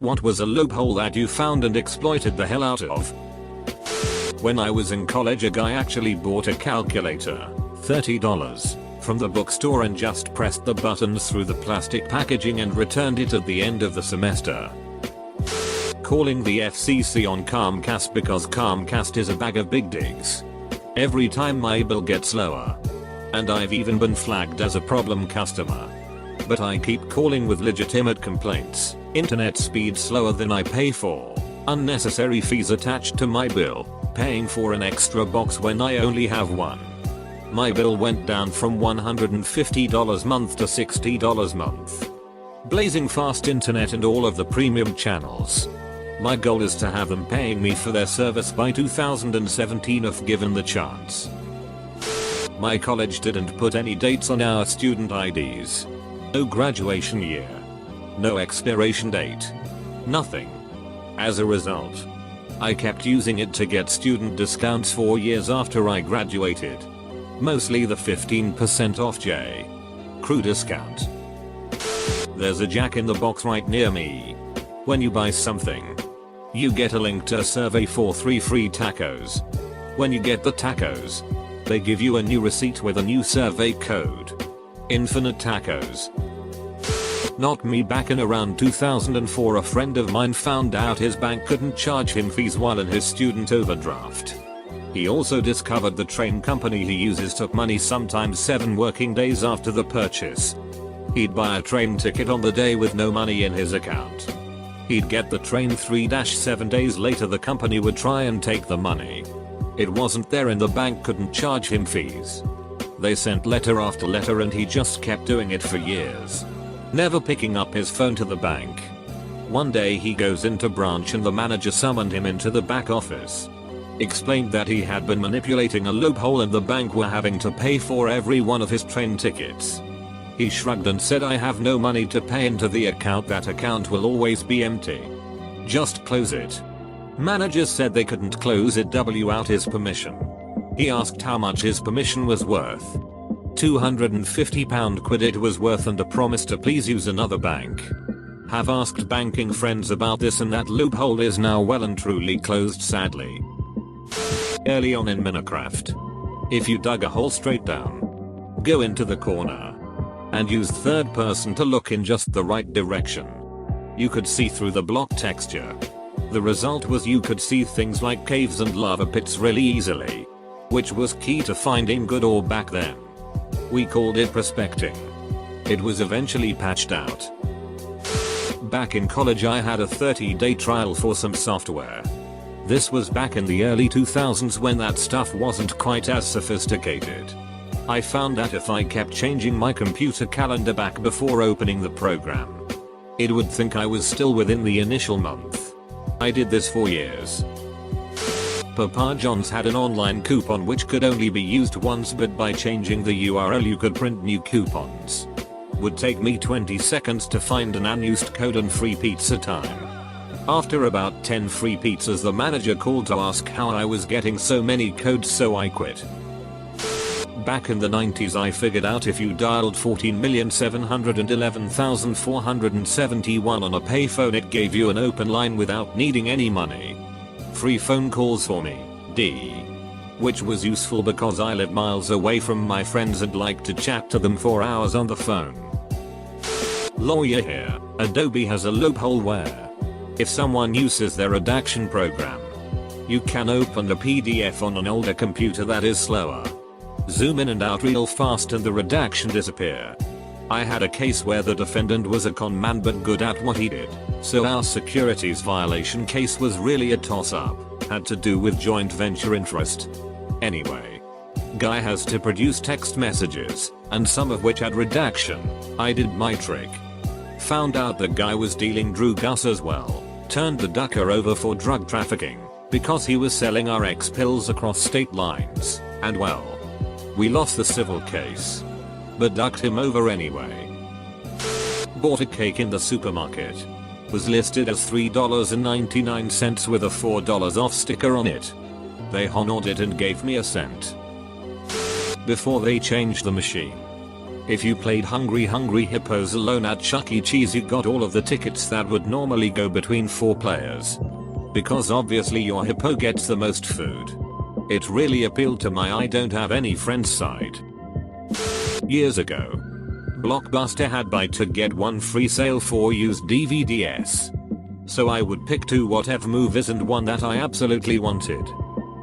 What was a loophole that you found and exploited the hell out of? When I was in college, a guy actually bought a calculator, $30, from the bookstore and just pressed the buttons through the plastic packaging and returned it at the end of the semester. Calling the FCC on Comcast because Comcast is a bag of big digs. Every time my bill gets lower. And I've even been flagged as a problem customer. But I keep calling with legitimate complaints. Internet speed slower than I pay for. Unnecessary fees attached to my bill. Paying for an extra box when I only have one. My bill went down from $150 month to $60 month. Blazing fast internet and all of the premium channels. My goal is to have them paying me for their service by 2017 if given the chance. My college didn't put any dates on our student IDs. No graduation year. No expiration date. Nothing. As a result, I kept using it to get student discounts 4 years after I graduated. Mostly the 15% off J.Crew discount. There's a Jack in the Box right near me. When you buy something, you get a link to a survey for 3 free tacos. When you get the tacos, they give you a new receipt with a new survey code. Infinite tacos. Not me. Back in around 2004, a friend of mine found out his bank couldn't charge him fees while in his student overdraft. He also discovered the train company he uses took money sometimes 7 working days after the purchase. He'd buy a train ticket on the day with no money in his account. He'd get the train 3-7 days later. The company would try and take the money. It wasn't there and the bank couldn't charge him fees. They sent letter after letter and he just kept doing it for years. Never picking up his phone to the bank. One day he goes into branch and the manager summoned him into the back office. Explained that he had been manipulating a loophole and the bank were having to pay for every one of his train tickets. He shrugged and said, "I have no money to pay into the account. That account will always be empty. Just close it." Manager said they couldn't close it without his permission. He asked how much his permission was worth. £250 it was worth and a promise to please use another bank. Have asked banking friends about this and that loophole is now well and truly closed, sadly. Early on in Minecraft, if you dug a hole straight down, go into the corner, and use third person to look in just the right direction, you could see through the block texture. The result was you could see things like caves and lava pits really easily, which was key to finding good ore back then. We called it prospecting. It was eventually patched out. Back in college I had a 30-day trial for some software. This was back in the early 2000s when that stuff wasn't quite as sophisticated. I found that if I kept changing my computer calendar back before opening the program, it would think I was still within the initial month. I did this for years. Papa John's had an online coupon which could only be used once, but by changing the URL you could print new coupons. Would take me 20 seconds to find an unused code and free pizza time. After about 10 free pizzas the manager called to ask how I was getting so many codes, so I quit. Back in the 90s I figured out if you dialed 14,711,471 on a payphone it gave you an open line without needing any money. Free phone calls for me, which was useful because I live miles away from my friends and like to chat to them for hours on the phone. Lawyer here. Adobe has a loophole where, if someone uses their redaction program, you can open a PDF on an older computer that is slower. Zoom in and out real fast and the redaction disappear. I had a case where the defendant was a con man but good at what he did, so our securities violation case was really a toss-up, had to do with joint venture interest. Anyway, guy has to produce text messages, and some of which had redaction. I did my trick. Found out the guy was dealing drugs as well, turned the ducker over for drug trafficking, because he was selling RX pills across state lines, and well, we lost the civil case, but ducked him over anyway. Bought a cake in the supermarket. Was listed as $3.99 with a $4 off sticker on it. They honored it and gave me a cent. Before they changed the machine, If you played Hungry Hungry Hippos alone at Chuck E. Cheese, you got all of the tickets that would normally go between 4 players. Because obviously your hippo gets the most food. It really appealed to my I don't have any friends side. Years ago, Blockbuster had buy 2 get 1 free sale for used DVDs. So I would pick 2 whatever movies and one that I absolutely wanted.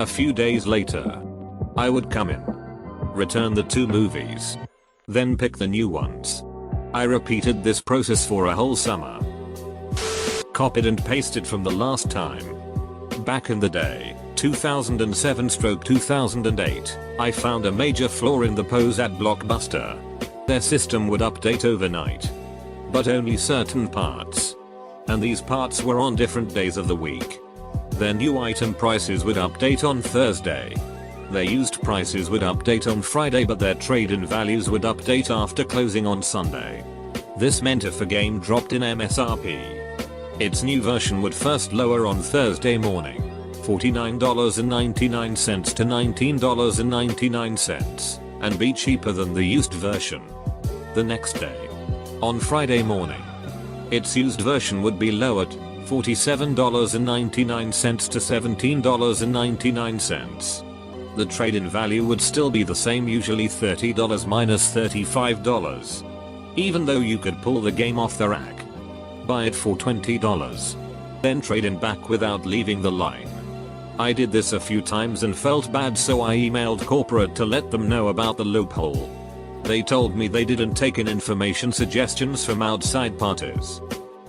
A few days later, I would come in, return the 2 movies, then pick the new ones. I repeated this process for a whole summer. Copied and pasted from the last time. Back in the day, 2007/2008, I found a major flaw in the pose at Blockbuster. Their system would update overnight, but only certain parts. And these parts were on different days of the week. Their new item prices would update on Thursday. Their used prices would update on Friday, but their trade-in values would update after closing on Sunday. This meant if a game dropped in MSRP, its new version would first lower on Thursday morning, $49.99 to $19.99, and be cheaper than the used version. The next day, on Friday morning, its used version would be lowered, $47.99 to $17.99. The trade-in value would still be the same, usually $30 minus $35. Even though you could pull the game off the rack, buy it for $20, then trade in back without leaving the line. I did this a few times and felt bad, so I emailed corporate to let them know about the loophole. They told me they didn't take in information suggestions from outside parties.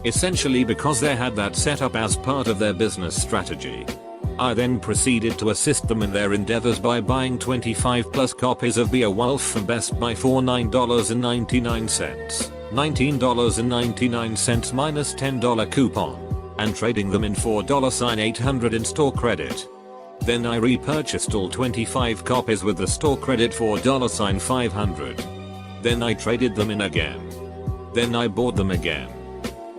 Essentially because they had that set up as part of their business strategy. I then proceeded to assist them in their endeavors by buying 25 plus copies of Beowulf from Best Buy for $9.99. $19.99 minus $10 coupon, and trading them in for $800 in store credit. Then I repurchased all 25 copies with the store credit for $500. Then I traded them in again. Then I bought them again.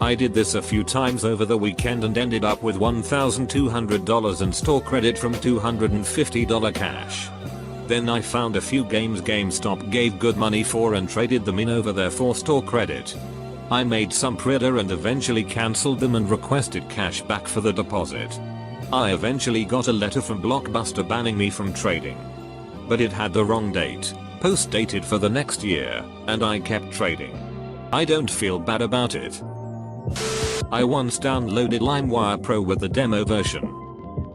I did this a few times over the weekend and ended up with $1,200 in store credit from $250 cash. Then I found a few games GameStop gave good money for and traded them in over their 4 store credit. I made some pre-order and eventually cancelled them and requested cash back for the deposit. I eventually got a letter from Blockbuster banning me from trading. But it had the wrong date, post-dated for the next year, and I kept trading. I don't feel bad about it. I once downloaded LimeWire Pro with the demo version.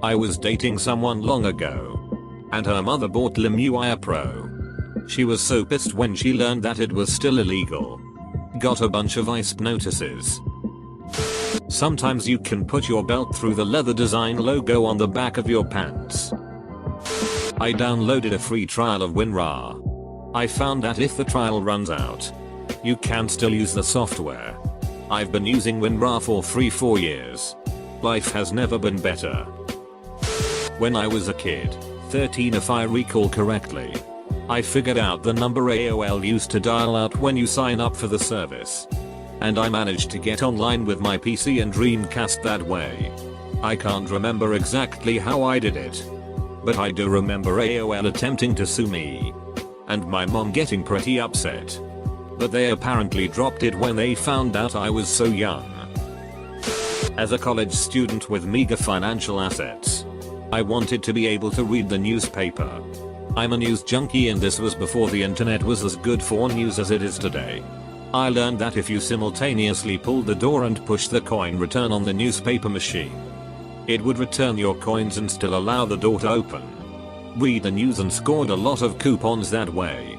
I was dating someone long ago, and her mother bought LimeWire Pro. She was so pissed when she learned that it was still illegal. Got a bunch of ICE notices. Sometimes you can put your belt through the leather design logo on the back of your pants. I downloaded a free trial of WinRAR. I found that if the trial runs out, you can still use the software. I've been using WinRAR for 4 years. Life has never been better. When I was a kid, 13 if I recall correctly, I figured out the number AOL used to dial out when you sign up for the service. And I managed to get online with my PC and Dreamcast that way. I can't remember exactly how I did it, but I do remember AOL attempting to sue me, and my mom getting pretty upset. But they apparently dropped it when they found out I was so young. As a college student with meager financial assets, I wanted to be able to read the newspaper. I'm a news junkie, and this was before the internet was as good for news as it is today. I learned that if you simultaneously pulled the door and pushed the coin return on the newspaper machine, it would return your coins and still allow the door to open. Read the news and scored a lot of coupons that way.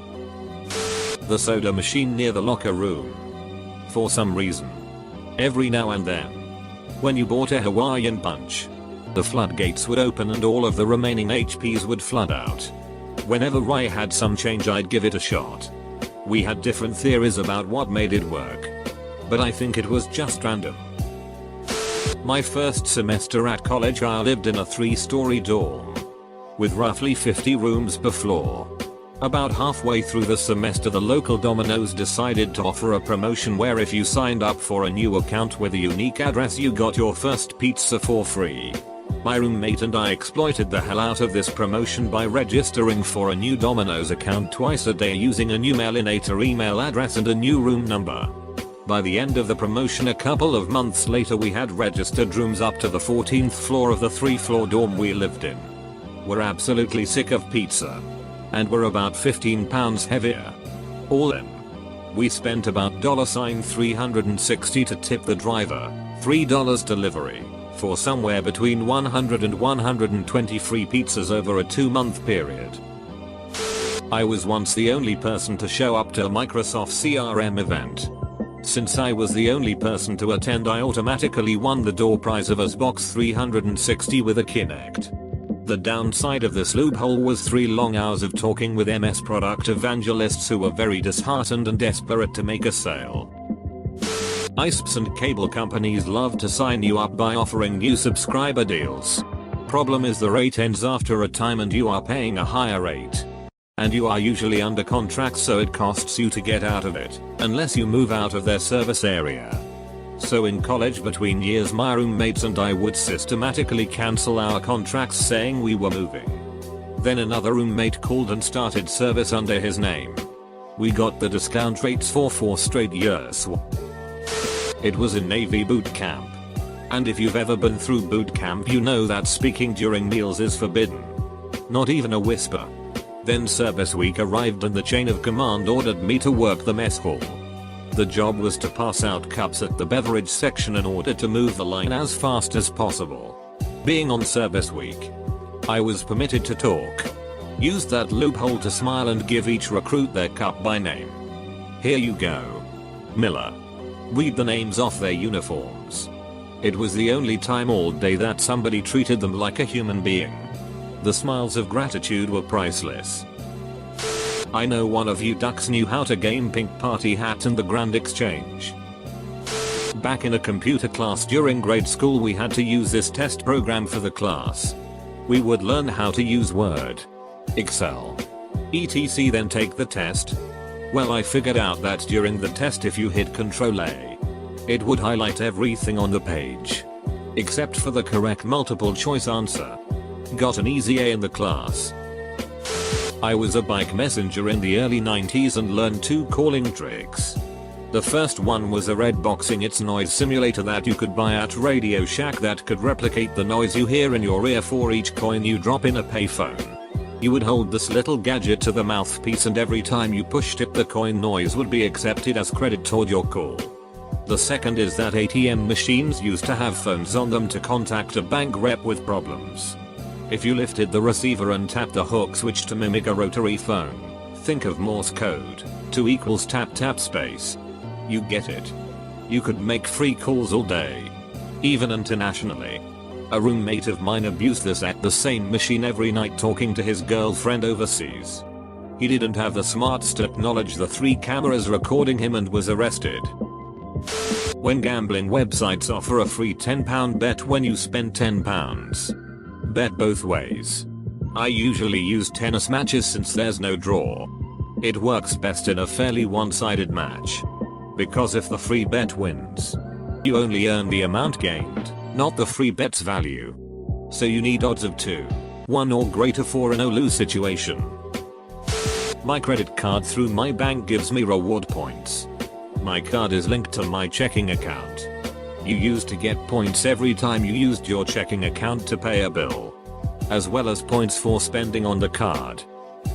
The soda machine near the locker room. For some reason, every now and then, when you bought a Hawaiian punch, the floodgates would open and all of the remaining HPs would flood out. Whenever I had some change, I'd give it a shot. We had different theories about what made it work, but I think it was just random. My first semester at college, I lived in a 3-story dorm with roughly 50 rooms per floor. About halfway through the semester, the local Domino's decided to offer a promotion where if you signed up for a new account with a unique address, you got your first pizza for free. My roommate and I exploited the hell out of this promotion by registering for a new Domino's account twice a day using a new mailinator email address and a new room number. By the end of the promotion a couple of months later we had registered rooms up to the 14th floor of the 3-floor dorm we lived in. We're absolutely sick of pizza. And we're about 15 pounds heavier. All in. We spent about $360 to tip the driver, $3 delivery, for somewhere between 100 and 120 free pizzas over a 2-month period. I was once the only person to show up to a Microsoft CRM event. Since I was the only person to attend, I automatically won the door prize of Xbox 360 with a Kinect. The downside of this loophole was 3 long hours of talking with MS product evangelists who were very disheartened and desperate to make a sale. ISPs and cable companies love to sign you up by offering new subscriber deals. Problem is the rate ends after a time and you are paying a higher rate. And you are usually under contract, so it costs you to get out of it, unless you move out of their service area. So in college between years my roommates and I would systematically cancel our contracts saying we were moving. Then another roommate called and started service under his name. We got the discount rates for 4 straight years. It was in Navy boot camp. And if you've ever been through boot camp you know that speaking during meals is forbidden. Not even a whisper. Then service week arrived and the chain of command ordered me to work the mess hall. The job was to pass out cups at the beverage section in order to move the line as fast as possible. Being on service week, I was permitted to talk. Used that loophole to smile and give each recruit their cup by name. Here you go. Miller. Read the names off their uniforms. It was the only time all day that somebody treated them like a human being. The smiles of gratitude were priceless. I know one of you ducks knew how to game Pink Party Hat and the Grand Exchange. Back in a computer class during grade school we had to use this test program for the class. We would learn how to use Word, Excel, etc. then take the test. Well, I figured out that during the test if you hit Ctrl+A, it would highlight everything on the page. Except for the correct multiple choice answer. Got an easy A in the class. I was a bike messenger in the early 90s and learned 2 calling tricks. The first one was a red boxing its noise simulator that you could buy at Radio Shack that could replicate the noise you hear in your ear for each coin you drop in a payphone. You would hold this little gadget to the mouthpiece and every time you pushed it the coin noise would be accepted as credit toward your call. The second is that ATM machines used to have phones on them to contact a bank rep with problems. If you lifted the receiver and tapped the hook switch to mimic a rotary phone, think of Morse code, 2 equals tap tap space. You get it. You could make free calls all day. Even internationally. A roommate of mine abused this at the same machine every night talking to his girlfriend overseas. He didn't have the smarts to acknowledge the 3 cameras recording him and was arrested. When gambling websites offer a free £10 bet when you spend £10. Bet both ways. I usually use tennis matches since there's no draw. It works best in a fairly one-sided match. Because if the free bet wins, you only earn the amount gained, not the free bet's value. So you need odds of 2-1 or greater for a no-lose situation. My credit card through my bank gives me reward points. My card is linked to my checking account. You used to get points every time you used your checking account to pay a bill. As well as points for spending on the card.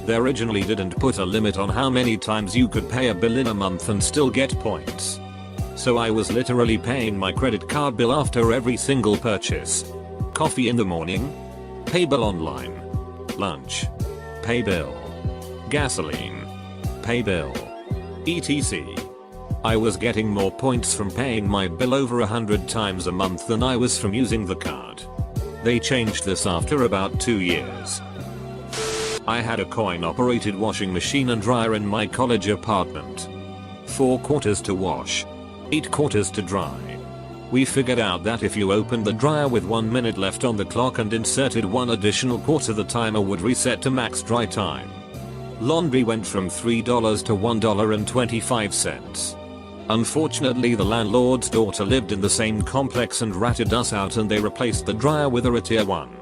They originally didn't put a limit on how many times you could pay a bill in a month and still get points. So I was literally paying my credit card bill after every single purchase. Coffee in the morning. Pay bill online. Lunch. Pay bill. Gasoline. Pay bill. etc. I was getting more points from paying my bill over 100 times a month than I was from using the card. They changed this after about 2 years. I had a coin-operated washing machine and dryer in my college apartment. 4 quarters to wash. 8 quarters to dry. We figured out that if you opened the dryer with 1 minute left on the clock and inserted 1 additional quarter the timer would reset to max dry time. Laundry went from $3 to $1.25. Unfortunately, the landlord's daughter lived in the same complex and ratted us out, and they replaced the dryer with a Tier 1.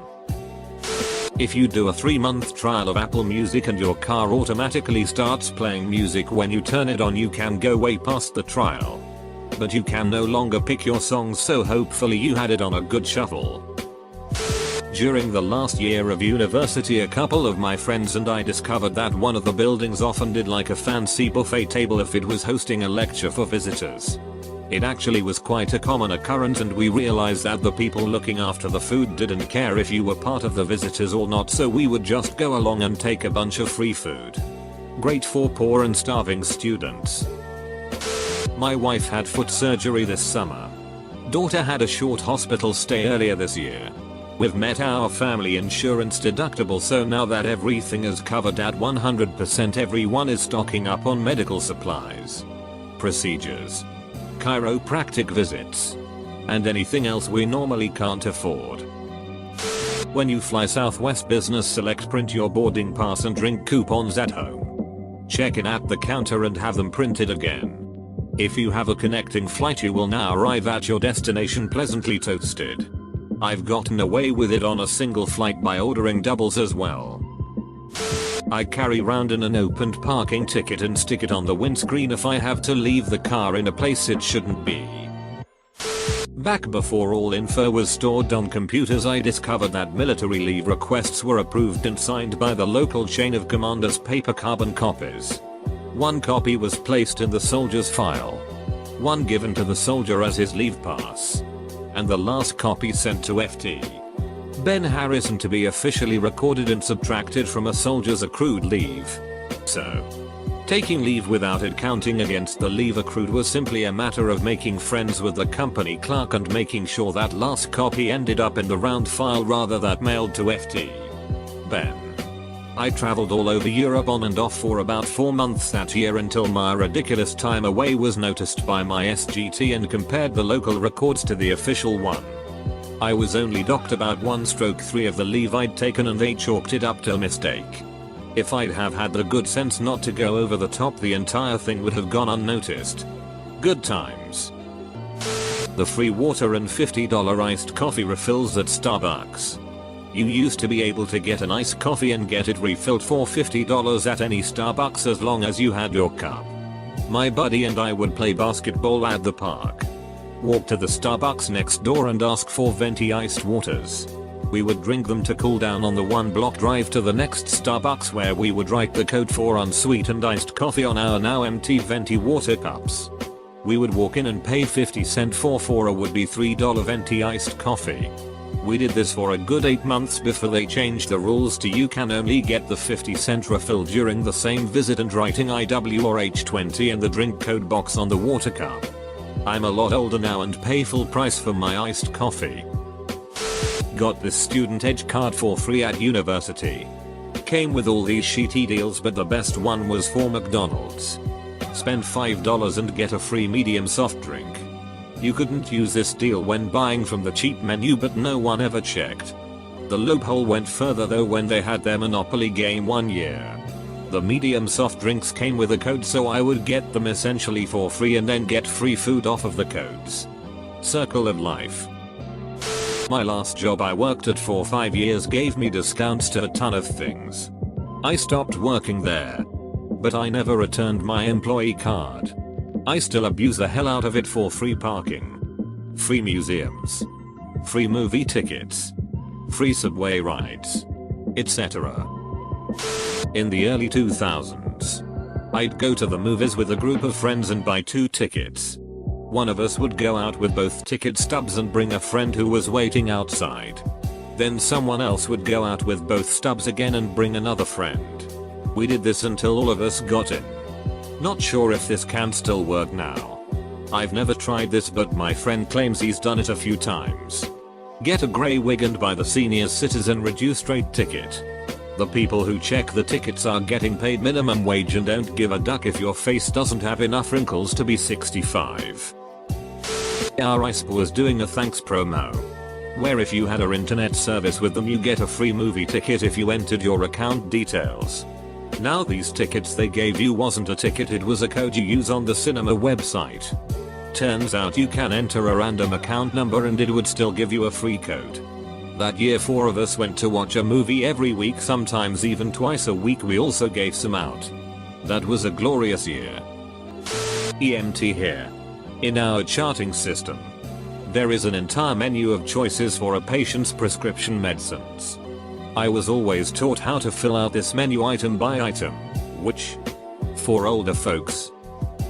If you do a 3-month trial of Apple Music and your car automatically starts playing music when you turn it on, you can go way past the trial. But you can no longer pick your songs, so hopefully you had it on a good shuffle. During the last year of university, a couple of my friends and I discovered that one of the buildings often did like a fancy buffet table if it was hosting a lecture for visitors. It actually was quite a common occurrence, and we realized that the people looking after the food didn't care if you were part of the visitors or not, so we would just go along and take a bunch of free food. Great for poor and starving students. My wife had foot surgery this summer. Daughter had a short hospital stay earlier this year. We've met our family insurance deductible, so now that everything is covered at 100%, everyone is stocking up on medical supplies, procedures, chiropractic visits, and anything else we normally can't afford. When you fly Southwest Business Select, print your boarding pass and drink coupons at home. Check in at the counter and have them printed again. If you have a connecting flight, you will now arrive at your destination pleasantly toasted. I've gotten away with it on a single flight by ordering doubles as well. I carry round an unopened parking ticket and stick it on the windscreen if I have to leave the car in a place it shouldn't be. Back before all info was stored on computers, I discovered that military leave requests were approved and signed by the local chain of command as paper carbon copies. One copy was placed in the soldier's file, one given to the soldier as his leave pass, and the last copy sent to FT Ben Harrison to be officially recorded and subtracted from a soldier's accrued leave. So, taking leave without it counting against the leave accrued was simply a matter of making friends with the company clerk and making sure that last copy ended up in the round file rather than mailed to FT Ben. I traveled all over Europe on and off for about 4 months that year until my ridiculous time away was noticed by my SGT and compared the local records to the official one. I was only docked about 1/3 of the leave I'd taken, and they chalked it up to a mistake. If I'd have had the good sense not to go over the top, the entire thing would have gone unnoticed. Good times. The free water and $50 iced coffee refills at Starbucks. You used to be able to get an iced coffee and get it refilled for $50 at any Starbucks as long as you had your cup. My buddy and I would play basketball at the park, walk to the Starbucks next door and ask for venti iced waters. We would drink them to cool down on the 1-block drive to the next Starbucks, where we would write the code for unsweetened iced coffee on our now empty venti water cups. We would walk in and pay 50 cents for a would-be $3 venti iced coffee. We did this for a good 8 months before they changed the rules to you can only get the 50-cent refill during the same visit and writing IW or H20 in the drink code box on the water cup. I'm a lot older now and pay full price for my iced coffee. Got this student edge card for free at university. Came with all these shitty deals, but the best one was for McDonald's. Spend $5 and get a free medium soft drink. You couldn't use this deal when buying from the cheap menu, but no one ever checked. The Loophole went further though when they had their Monopoly game one year. The medium soft drinks came with a code, so I would get them essentially for free and then get free food off of the codes. Circle of life. My last job I worked at for 5 years gave me discounts to a ton of things. I stopped working there, but I never returned my employee card. I still abuse the hell out of it for free parking, free museums, free movie tickets, free subway rides, etc. In the early 2000s, I'd go to the movies with a group of friends and buy 2 tickets. One of us would go out with both ticket stubs and bring a friend who was waiting outside. Then someone else would go out with both stubs again and bring another friend. We did this until all of us got in. Not sure if this can still work now. I've never tried this, but my friend claims he's done it a few times. Get a grey wig and buy the senior citizen reduced rate ticket. The people who check the tickets are getting paid minimum wage and don't give a duck if your face doesn't have enough wrinkles to be 65. Our ISP was doing a thanks promo, where if you had our internet service with them you get a free movie ticket if you entered your account details. Now these tickets they gave you wasn't a ticket, it was a code you use on the cinema website. Turns out you can enter a random account number and it would still give you a free code. That year 4 of us went to watch a movie every week, sometimes even twice a week. We also gave some out. That was a glorious year. EMT here. In our charting system, there is an entire menu of choices for a patient's prescription medicines. I was always taught how to fill out this menu item by item, which, for older folks,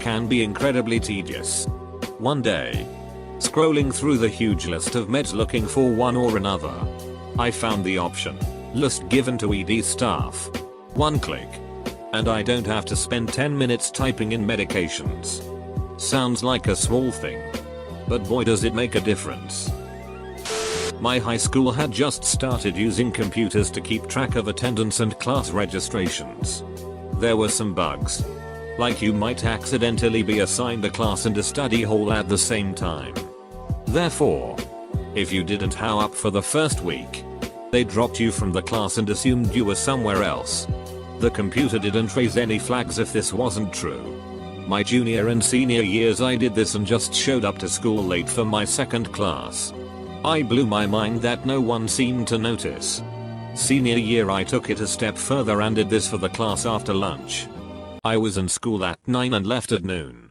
can be incredibly tedious. One day, scrolling through the huge list of meds looking for one or another, I found the option, list given to ED staff. One click, and I don't have to spend 10 minutes typing in medications. Sounds like a small thing, but boy does it make a difference. My high school had just started using computers to keep track of attendance and class registrations. There were some bugs. Like you might accidentally be assigned a class and a study hall at the same time. Therefore, if you didn't show up for the first week, they dropped you from the class and assumed you were somewhere else. The computer didn't raise any flags if this wasn't true. My junior and senior years I did this and just showed up to school late for my second class. I blew my mind that no one seemed to notice. Senior year I took it a step further and did this for the class after lunch. I was in school at 9 and left at noon.